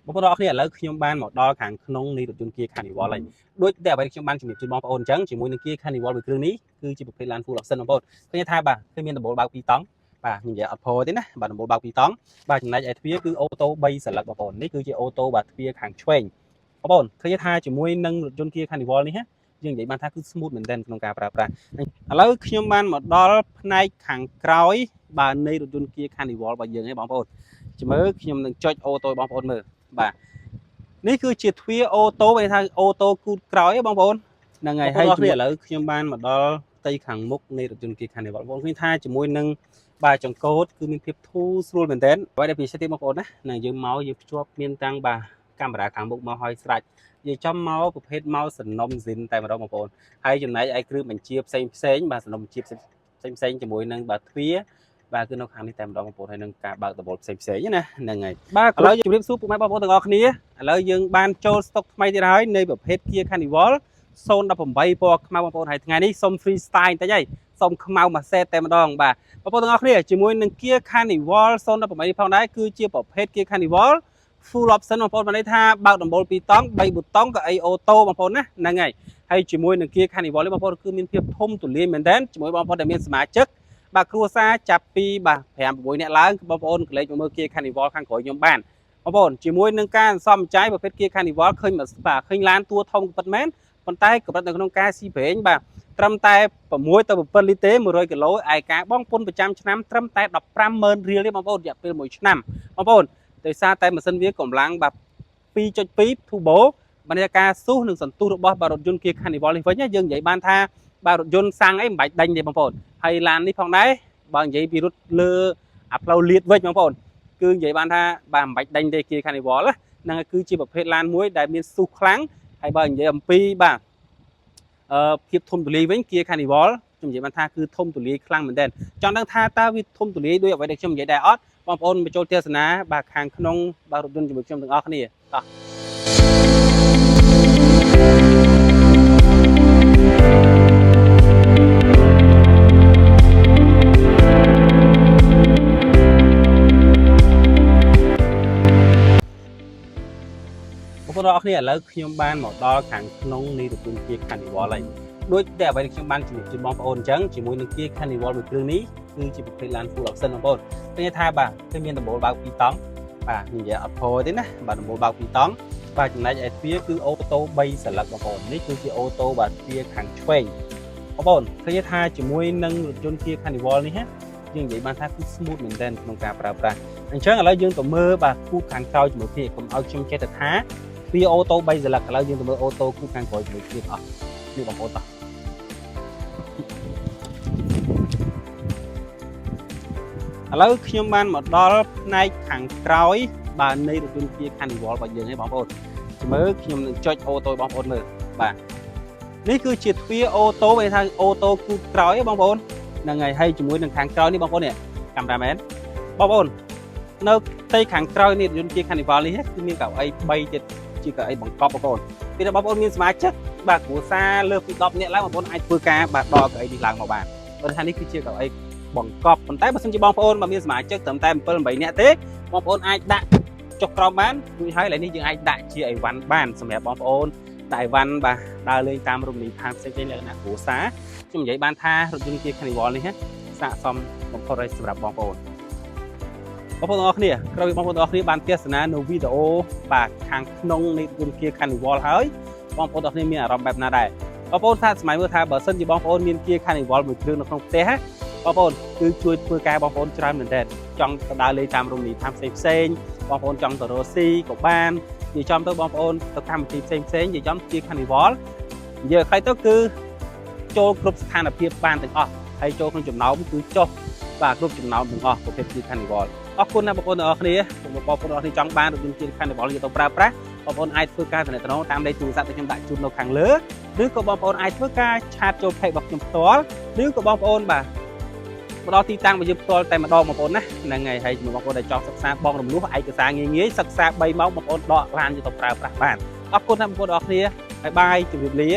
บางคนเราเนี่ยแล้วขยมบ้านหมดดอขังขนงนี่รถยนต์เกียร์คันนิวอลอะไรด้วยแต่ไปขยมบ้านจุดจุดมองปอนจังจุดมวยหนึ่งเกียร์คันนิวอลไปเครื่องนี้คือจุดเป็นลานฟูหลักเส้นบางคนก็จะทายบ่าคือมีตะโบลบางปีต้องบ่ามีอย่างอัดโพตินะบ่าตะโบลบางปีต้องบ่าจุดไหนไอ้ทวีคือโอโต้ใบสลักบางคนนี่คือจุดโอโต้บ่าทวีขังช่วยบางคนก็จะทายจุดมวยหนึ่งรถยนต์เกียร์คันนิวอลนี่ฮะยังอย่างบ้านท่าคือสมูทเหมือนเดิมក្នុងការប្រើប្រាស់แล้วขยมบ้านหมดดอផ្នែកខាងក្រោយបាទនៃរថយន្ត Kia Carnival របស់យើងឯងបងប្អូនជំរឿខ្ញុំនឹងចុចអូតូបងប្អូនមើលបាទនេះគឺជាទ្វារអូតូគេថាអូតូគូតក្រោយបងប្អូនហ្នឹងហើយហើយឥឡូវខ្ញុំបានមកដល់ផ្ទៃខាងមុខនៃរថយន្ត Kia Carnival បងប្អូនឃើញថាជាមួយនឹងបាទចង្កូតគឺមានភាពធូរស្រួលមែនទែនហើយដែលពិសេសទៀតបងប្អូនណានឹងយើងមកយើងភ្ជាប់មានតាំងបាទកាមេរ៉ាខាងមុខមកឲ្យស្រេចយើងចំមកប្រភេទមកសំណុំស៊ីនតែម្ដងបងប្អូនហើយចំណែកឯគ្រឿងបញ្ជាផ្សេងបាទសំណុំបញ្ជាផ្សេងជាមួយនឹងបាទទ្វារបាទគឺនៅខាងនេះតែម្ដងបងប្អូនហើយនឹងការបើកដបផ្សេងណាហ្នឹងហើយបាទឥឡូវជម្រាបសួរពុកម៉ែបងប្អូនទាំងអស់គ្នាឥឡូវយើងបានចូលស្តុកថ្មីទៀតហើយនៃប្រភេទ Kia Carnival 018ពណ៌ខ្មៅបងប្អូនហើយថ្ងៃនេះសុំ free style បន្តិចហើយសុំខ្មៅមួយសេតតែម្ដងបាទបងប្អូនទាំងអស់គ្នាជាមួយនឹង Kia Carnival 018ផងដែរគឺជាប្រភេទ Kia Carnival full option បងប្អូនបានន័យថាបើកដំបូល2តង់3ប៊ូតុងក៏អីអូតូបងប្អូនណាហ្នឹងហើយជាមួយនឹង Kia Carnival នេះបងប្អូនគឺមានភាពធំទូលាយមែនទែនជាមួយបងប្អូនដែលមានសមាជិកបាទគ្រួសារចាប់ពីបាទ5 6នាក់ឡើងបងប្អូនកលេចមកមើល Kia Carnival ខាងក្រោយខ្ញុំបានបងប្អូនជាមួយនឹងការសំចៃប្រភេទ Kia Carnival ឃើញបាទឃើញឡានតួធំពិតមែនប៉ុន្តែកម្រិតនៅក្នុងការស៊ីប្រេងបាទត្រឹមតែ6ទៅ7លីត្រទេ100គីឡូឯការបង់ពន្ធប្រចាំឆ្នាំត្រឹមតែ 150,000 រៀលទេបងប្អូនរយៈពេល1ឆ្នាំបងប្អូនដោយសារតែម៉ាស៊ីនវាកម្លាំងបាទ 2.2 turbo បានការស៊ូសនិងសន្ទុះរបស់បាទរថយន្ត Kia Carnival នេះវិញយើងនិយាយបានថាបាទរថយន្តសាំងអីមិនបាច់ដេញទេបងប្អូនហើយឡាននេះផងដែរបើនិយាយពីរត់លើអាផ្លូវលាតវិញបងប្អូនគឺនិយាយបានថាបាទមិនបាច់ដេញទេ Kia Carnival ហ្នឹងគឺជាប្រភេទឡានមួយដែលមានស៊ូសខ្លាំងហើយបើនិយាយអំពីបាទភាពធំទូលាយវិញ Kia Carnival ខ្ញុំនិយាយបានថាគឺធំទូលាយខ្លាំងមែនទែនចង់ដឹងថាតើវាធំទូលាយដូចអ្វីដែលខ្ញុំនិយាយដែរអត់បងប្អូនមកចូលទស្សនាបាទខាងក្នុងបាទរថយន្តជាមួយខ្ញុំទាំងអស់គ្នាតោះបងប្អូនទាំងអស់គ្នាឥឡូវខ្ញុំបានមកដល់ខាងក្នុងនៃរថយន្ត Kia Carnival ហើយដូចតែអ្វីដែលខ្ញុំបានជម្រាបជូនបងប្អូនអញ្ចឹងជាមួយនឹង Kia Carnival មួយគ្រឿងនេះគឺជាប្រភេទឡាន full option បងប្អូនឃើញថាបាទគឺមានដំបូលបើក2តង់បាទនិយាយអត់ផុសទេណាបាទដំបូលបើក2តង់បាទចំណែកឯទ្វារគឺអូតូ3សន្លឹកបងប្អូននេះគឺជាអូតូបាទទ្វារខាងឆ្វេងបងប្អូនឃើញថាជាមួយនឹងរថយន្ត Kia Carnival នេះយើងនិយាយបានថាគឺ smooth មែនទែនក្នុងការប្រើប្រាស់អញ្ចឹងឥឡូវយើងទៅមើលបាទគូខាងក្រោយជាមួយគ្នាកុំឲ្យខ្ញុំចេះតែថាទ្វារអូតូ3សន្លឹកឥឡូវយើងទៅមើលអូតូគូខាងក្រោយជាមួយគ្នាអស់នេះបងប្អូនតោះឥឡូវខ្ញុំបានមកដល់ផ្នែកខាងក្រោយបាទនៃរថយន្ត Kia Carnival របស់យើងហ្នឹងបងប្អូនជំរឿខ្ញុំនឹងចុចអូតូបងប្អូនមើលបាទនេះគឺជាទ្វារអូតូគេថាអូតូគូតក្រោយបងប្អូនហ្នឹងហើយជាមួយនឹងខាងក្រោយនេះបងប្អូននេះកាមេរ៉ាមែនបងប្អូននៅផ្ទៃខាងក្រោយនេះរថយន្ត Kia Carnival នេះគឺមានកៅអី3ទៀតជាកៅអីបង្កប់បងប្អូនពេលដែលបងប្អូនមានសមាជិកបាទគ្រួសារលើសពី10នាក់ឡើងបងប្អូនអាចធ្វើការបាទដកកៅអីនេះឡើងមកបានព្រោះថានេះគឺជាកៅអីបង្កប់ប៉ុន្តែបើសិនជាបងប្អូនបើមានសមាជិកត្រឹមតែ7 8នាក់ទេបងប្អូនអាចដាក់ចុះក្រោមបានរួចហើយឥឡូវនេះយើងអាចដាក់ជាអីវ៉ាន់បានសម្រាប់បងប្អូនដាក់អីវ៉ាន់បាទដើរលេងតាមរមណីយដ្ឋានផ្សេងៗលក្ខណៈគ្រួសារខ្ញុំនិយាយបានថារថយន្ត Kia Carnival នេះស័ក្តិសមបំផុតហើយសម្រាប់បងប្អូនទាំងអស់គ្នាក្រោយបងប្អូនទាំងអស់គ្នាបានទស្សនានៅវីដេអូបាទខាងក្នុងនៃរថយន្ត Kia Carnival ហើយបងប្អូនទាំងអស់គ្នាមានអារម្មណ៍បែបណាដែរបងប្អូនថាស្មៃមើលថាបើសិនជាបងប្អូនមាន Kia Carnival មួយគ្រឿងនៅក្នុងផ្ទះបងប្អូនគឺជួយធ្វើការបងប្អូនច្រើនមែនទែនចង់ទៅដើរលេងតាមរមណីយដ្ឋានផ្សេងបងប្អូនចង់ទៅរកស៊ីក៏បាននិយាយចំទៅបងប្អូនទៅកម្មវិធីផ្សេងនិយាយចំ Kia Carnival និយាយខ្លីទៅគឺចូលគ្រប់ស្ថានភាពបានទាំងអស់ហើយចូលក្នុងចំណោមគឺចុះបាទគ្រប់ចំណោមទាំងអស់ប្រភេទ Kia Carnival អរគុណណាបងប្អូនទាំងអស់គ្នាបងប្អូនទាំងអស់គ្នាចង់បានរថយន្ត Kia Carnival យកទៅប្រើប្រាស់បងប្អូនអាចធ្វើការទំនាក់ទំនងតាមលេខទូរស័ព្ទដែលខ្ញុំដាក់ជូននៅខាងលើឬក៏បងប្អូនអាចធ្វើការឆាតចូល page របស់ខ្ញុំផ្ទាល់ឬក៏បងប្អូនបាទមកដល់ទីតាំងរបស់យើងផ្ទាល់តែម្ដងបងប្អូនណាហ្នឹងហើយជាមួយបងប្អូនដែលចង់សិក្សាបងរំលោះឯកសារងាយៗសិក្សា3ម៉ោងបងប្អូនដកឡានយកទៅប្រើប្រាស់បានអរគុណណាបងប្អូនទាំងអស់គ្នាបាយបាយជម្រាបលា